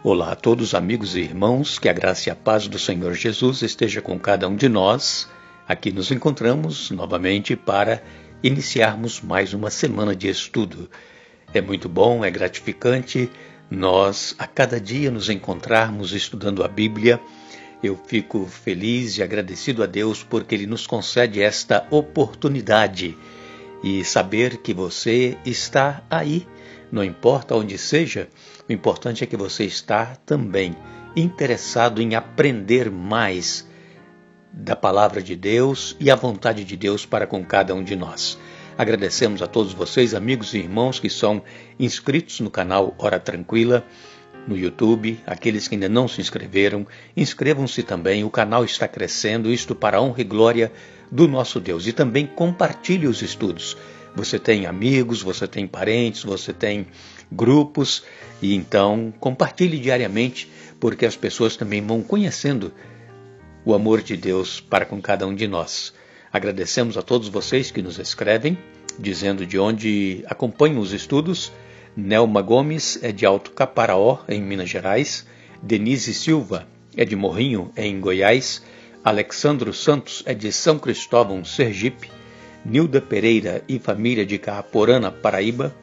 Olá a todos, amigos e irmãos, que a graça e a paz do Senhor Jesus esteja com cada um de nós. Aqui nos encontramos novamente para iniciarmos mais uma semana de estudo. É muito bom, é gratificante nós a cada dia nos encontrarmos estudando a Bíblia. Eu fico feliz e agradecido a Deus porque Ele nos concede esta oportunidade e saber que você está aí, não importa onde seja, o importante é que você está também interessado em aprender mais da palavra de Deus e a vontade de Deus para com cada um de nós. Agradecemos a todos vocês, amigos e irmãos que são inscritos no canal Hora Tranquila, no YouTube. Aqueles que ainda não se inscreveram, inscrevam-se também, o canal está crescendo, isto para a honra e glória do nosso Deus. E também compartilhe os estudos. Você tem amigos, você tem parentes, você tem grupos, e então compartilhe diariamente, porque as pessoas também vão conhecendo o amor de Deus para com cada um de nós. Agradecemos a todos vocês que nos escrevem, dizendo de onde acompanham os estudos. Nelma Gomes é de Alto Caparaó, em Minas Gerais. Denise Silva é de Morrinho, em Goiás. Alexandro Santos é de São Cristóvão, Sergipe. Nilda Pereira e família de Caaporana, Paraíba.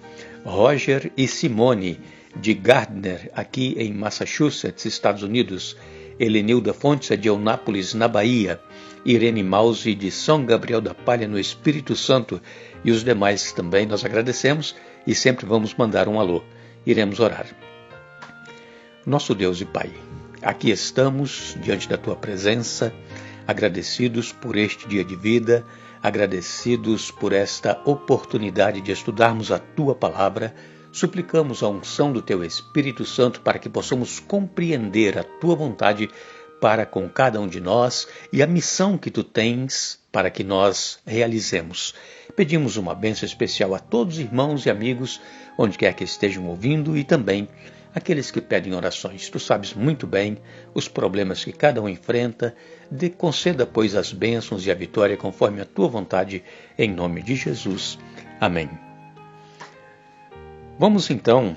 Roger e Simone de Gardner, aqui em Massachusetts, Estados Unidos. Helenilda Fontes é de Eunápolis, na Bahia. Irene Mause de São Gabriel da Palha, no Espírito Santo. E os demais também nós agradecemos e sempre vamos mandar um alô. Iremos orar. Nosso Deus e Pai, aqui estamos diante da Tua presença, agradecidos por este dia de vida, agradecidos por esta oportunidade de estudarmos a Tua Palavra. Suplicamos a unção do Teu Espírito Santo para que possamos compreender a Tua vontade para com cada um de nós e a missão que Tu tens para que nós realizemos. Pedimos uma bênção especial a todos os irmãos e amigos, onde quer que estejam ouvindo, e também aqueles que pedem orações. Tu sabes muito bem os problemas que cada um enfrenta. Conceda, pois, as bênçãos e a vitória conforme a Tua vontade, em nome de Jesus. Amém. Vamos então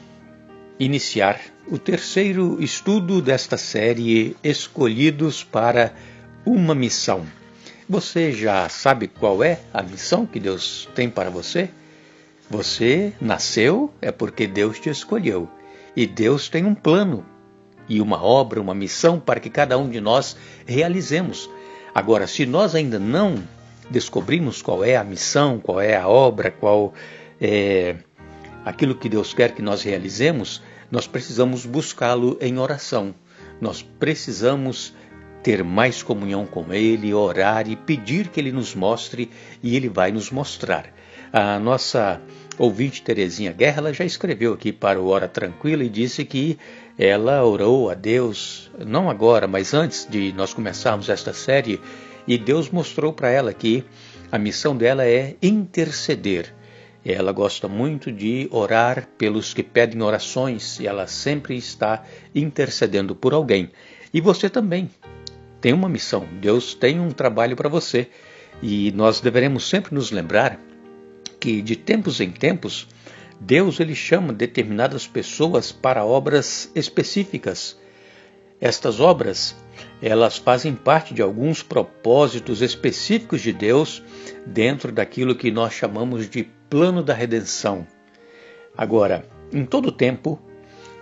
iniciar o terceiro estudo desta série Escolhidos para uma Missão. Você já sabe qual é a missão que Deus tem para você? Você nasceu é porque Deus te escolheu. E Deus tem um plano e uma obra, uma missão para que cada um de nós realizemos. Agora, se nós ainda não descobrimos qual é a missão, qual é a obra, qual é aquilo que Deus quer que nós realizemos, nós precisamos buscá-lo em oração. Nós precisamos ter mais comunhão com Ele, orar e pedir que Ele nos mostre, e Ele vai nos mostrar. A nossa ouvinte Terezinha Guerra, ela já escreveu aqui para o Hora Tranquila e disse que ela orou a Deus, não agora, mas antes de nós começarmos esta série, e Deus mostrou para ela que a missão dela é interceder. Ela gosta muito de orar pelos que pedem orações e ela sempre está intercedendo por alguém. E você também tem uma missão, Deus tem um trabalho para você. E nós deveremos sempre nos lembrar que de tempos em tempos, Deus ele chama determinadas pessoas para obras específicas. Estas obras, elas fazem parte de alguns propósitos específicos de Deus dentro daquilo que nós chamamos de plano da redenção. Agora, em todo tempo,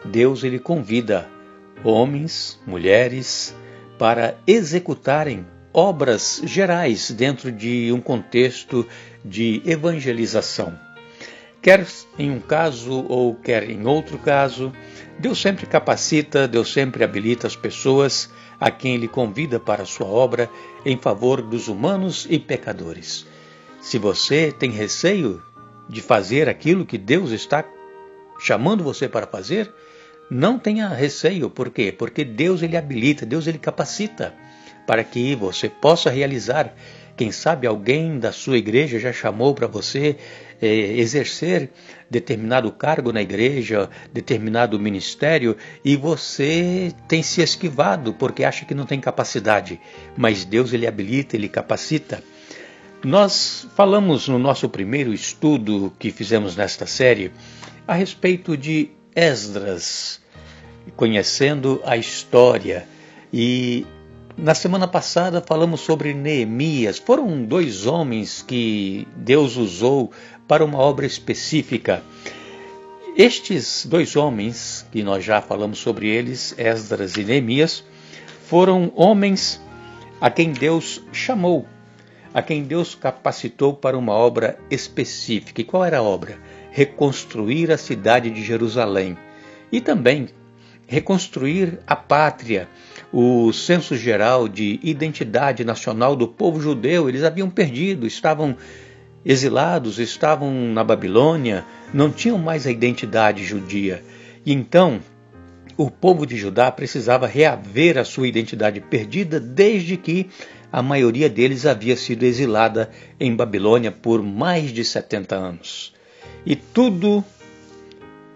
Deus ele convida homens, mulheres, para executarem obras gerais dentro de um contexto de evangelização. Quer em um caso ou quer em outro caso, Deus sempre capacita, Deus sempre habilita as pessoas a quem Ele convida para a sua obra em favor dos humanos e pecadores. Se você tem receio de fazer aquilo que Deus está chamando você para fazer, não tenha receio. Por quê? Porque Deus ele habilita, Deus ele capacita para que você possa realizar. Quem sabe alguém da sua igreja já chamou para você exercer determinado cargo na igreja, determinado ministério, e você tem se esquivado porque acha que não tem capacidade. Mas Deus ele habilita, ele capacita. Nós falamos no nosso primeiro estudo que fizemos nesta série a respeito de Esdras, conhecendo a história. E na semana passada falamos sobre Neemias. Foram dois homens que Deus usou para uma obra específica. Estes dois homens, que nós já falamos sobre eles, Esdras e Neemias, foram homens a quem Deus chamou, a quem Deus capacitou para uma obra específica. E qual era a obra? Reconstruir a cidade de Jerusalém e também reconstruir a pátria, o censo geral de identidade nacional do povo judeu. Eles haviam perdido, estavam exilados, estavam na Babilônia, não tinham mais a identidade judia. E então o povo de Judá precisava reaver a sua identidade perdida desde que a maioria deles havia sido exilada em Babilônia por mais de 70 anos. E tudo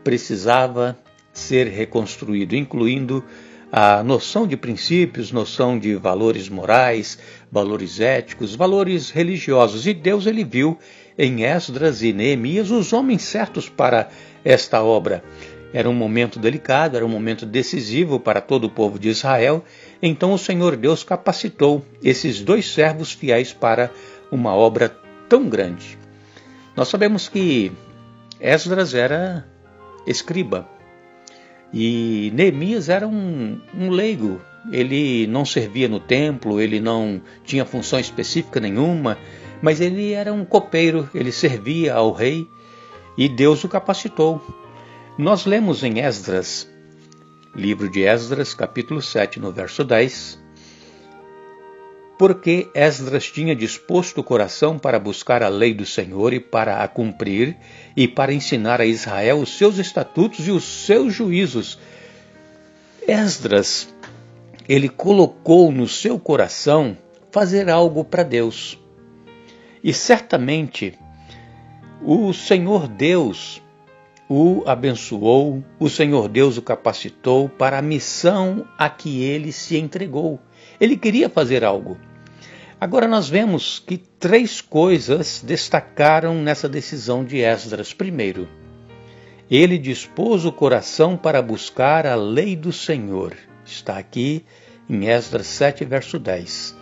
precisava ser reconstruído, incluindo a noção de princípios, noção de valores morais, valores éticos, valores religiosos. E Deus ele viu em Esdras e Neemias os homens certos para esta obra. Era um momento delicado, era um momento decisivo para todo o povo de Israel. Então o Senhor Deus capacitou esses dois servos fiéis para uma obra tão grande. Nós sabemos que Esdras era escriba e Neemias era um leigo. Ele não servia no templo, ele não tinha função específica nenhuma, mas ele era um copeiro, ele servia ao rei e Deus o capacitou. Nós lemos em Esdras, livro de Esdras, capítulo 7, no verso 10, porque Esdras tinha disposto o coração para buscar a lei do Senhor e para a cumprir, e para ensinar a Israel os seus estatutos e os seus juízos. Esdras, ele colocou no seu coração fazer algo para Deus. E certamente o Senhor Deus o abençoou, o Senhor Deus o capacitou para a missão a que ele se entregou. Ele queria fazer algo. Agora nós vemos que três coisas destacaram nessa decisão de Esdras. Primeiro, ele dispôs o coração para buscar a lei do Senhor. Está aqui em Esdras 7, verso 10.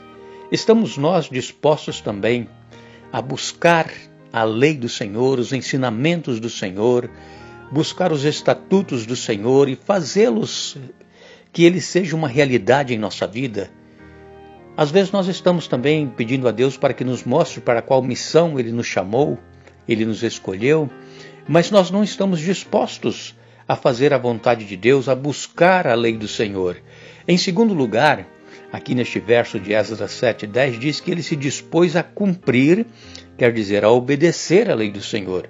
Estamos nós dispostos também a buscar a lei do Senhor, os ensinamentos do Senhor, buscar os estatutos do Senhor e fazê-los que eles sejam uma realidade em nossa vida? Às vezes nós estamos também pedindo a Deus para que nos mostre para qual missão Ele nos chamou, Ele nos escolheu, mas nós não estamos dispostos a fazer a vontade de Deus, a buscar a lei do Senhor. Em segundo lugar, aqui neste verso de Esdras 7:10 diz que ele se dispôs a cumprir, quer dizer, a obedecer a lei do Senhor.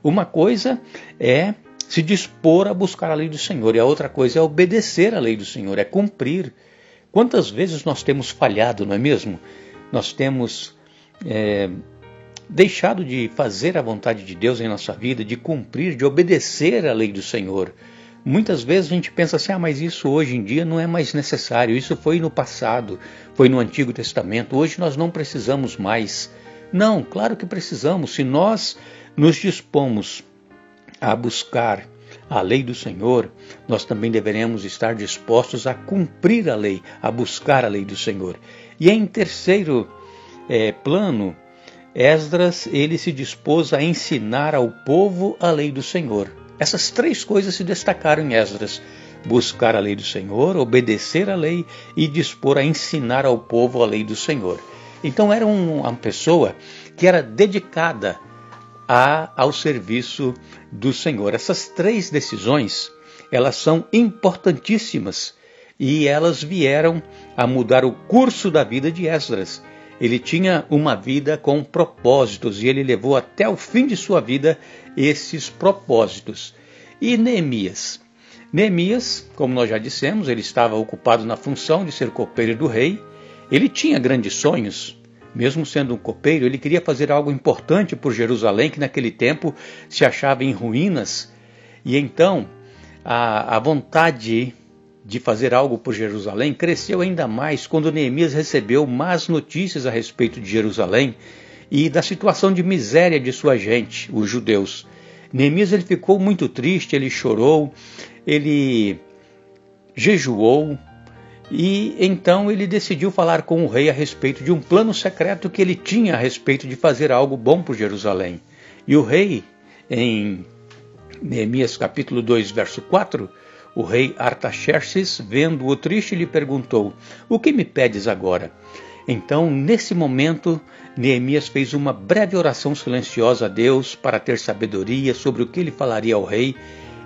Uma coisa é se dispor a buscar a lei do Senhor e a outra coisa é obedecer a lei do Senhor, é cumprir. Quantas vezes nós temos falhado, não é mesmo? Nós temos deixado de fazer a vontade de Deus em nossa vida, de cumprir, de obedecer a lei do Senhor. Muitas vezes a gente pensa assim, mas isso hoje em dia não é mais necessário, isso foi no passado, foi no Antigo Testamento, hoje nós não precisamos mais. Não, claro que precisamos. Se nós nos dispomos a buscar a lei do Senhor, nós também deveremos estar dispostos a cumprir a lei, a buscar a lei do Senhor. E em terceiro plano, Esdras ele se dispôs a ensinar ao povo a lei do Senhor. Essas três coisas se destacaram em Esdras: buscar a lei do Senhor, obedecer a lei e dispor a ensinar ao povo a lei do Senhor. Então era uma pessoa que era dedicada ao serviço do Senhor. Essas três decisões, elas são importantíssimas e elas vieram a mudar o curso da vida de Esdras. Ele tinha uma vida com propósitos e ele levou até o fim de sua vida esses propósitos. E Neemias? Neemias, como nós já dissemos, ele estava ocupado na função de ser copeiro do rei. Ele tinha grandes sonhos. Mesmo sendo um copeiro, ele queria fazer algo importante por Jerusalém, que naquele tempo se achava em ruínas. E então, a vontade de fazer algo por Jerusalém cresceu ainda mais quando Neemias recebeu más notícias a respeito de Jerusalém e da situação de miséria de sua gente, os judeus. Neemias ele ficou muito triste, ele chorou, ele jejuou, e então ele decidiu falar com o rei a respeito de um plano secreto que ele tinha a respeito de fazer algo bom por Jerusalém. E o rei, em Neemias capítulo 2, verso 4, o rei Artaxerxes, vendo-o triste, lhe perguntou: "O que me pedes agora?" Então, nesse momento, Neemias fez uma breve oração silenciosa a Deus para ter sabedoria sobre o que ele falaria ao rei.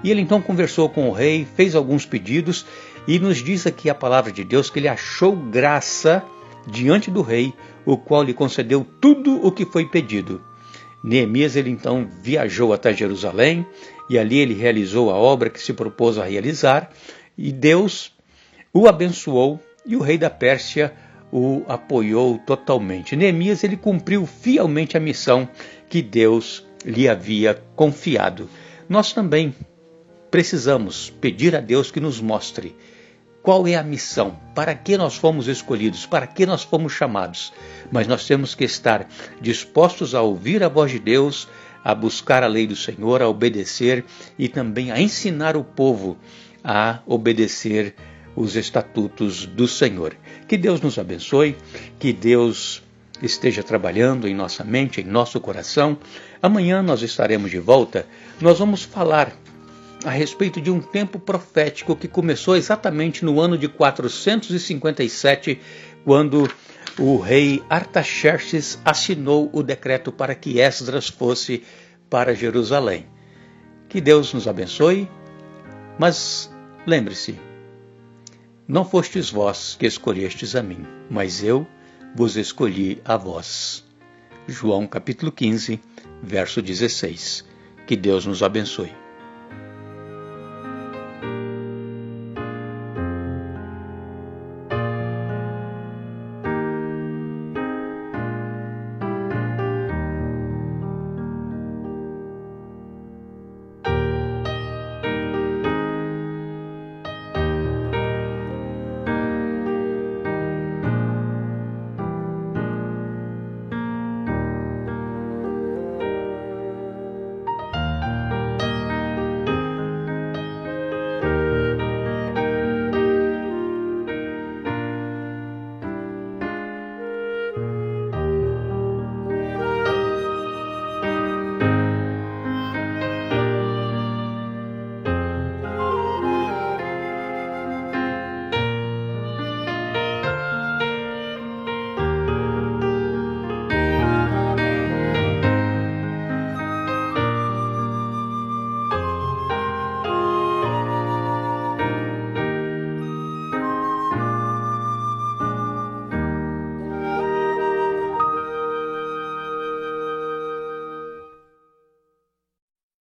E ele então conversou com o rei, fez alguns pedidos, e nos diz aqui a palavra de Deus que ele achou graça diante do rei, o qual lhe concedeu tudo o que foi pedido. Neemias, ele então viajou até Jerusalém, e ali ele realizou a obra que se propôs a realizar, e Deus o abençoou, e o rei da Pérsia o apoiou totalmente. Neemias, ele cumpriu fielmente a missão que Deus lhe havia confiado. Nós também precisamos pedir a Deus que nos mostre qual é a missão, para que nós fomos escolhidos, para que nós fomos chamados. Mas nós temos que estar dispostos a ouvir a voz de Deus, a buscar a lei do Senhor, a obedecer e também a ensinar o povo a obedecer os estatutos do Senhor. Que Deus nos abençoe, que Deus esteja trabalhando em nossa mente, em nosso coração. Amanhã nós estaremos de volta. Nós vamos falar a respeito de um tempo profético que começou exatamente no ano de 457, quando o rei Artaxerxes assinou o decreto para que Esdras fosse para Jerusalém. Que Deus nos abençoe, mas lembre-se, não fostes vós que escolhestes a mim, mas eu vos escolhi a vós. João capítulo 15, verso 16. Que Deus nos abençoe.